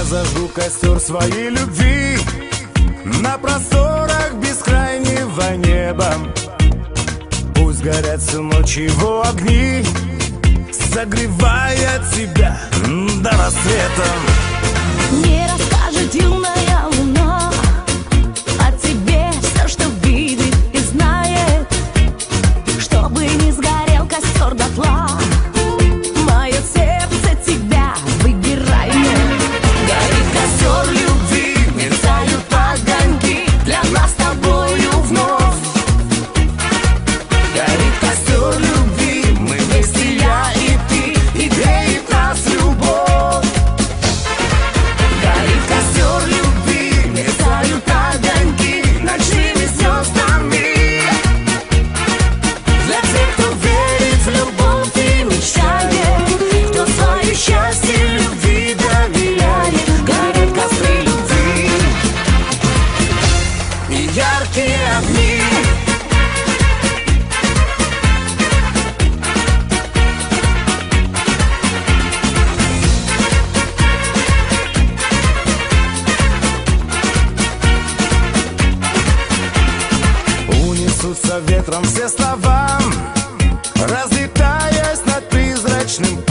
зажгу костер своей любви на просторах бескрайнего неба. Пусть горят всю ночь его огни, согревая тебя до рассвета. Не расскажет юная луна о тебе все, что видит и знает, чтобы не сгорел костер дотла. Мое сердце тебя выбирает. Горит костер любви, мерцают огоньки для нас с тобою вновь. Горит костер любви, мы вместе, я и ты, и греет нас любовь. Горит костер любви, мерцают огоньки ночными звездами. Для тех, кто верит в любовь и мечтает, кто свое счастье любви доверяет. Горят костры любви и яркие огни. Унесутся ветром все слова, разлетаясь над призрачным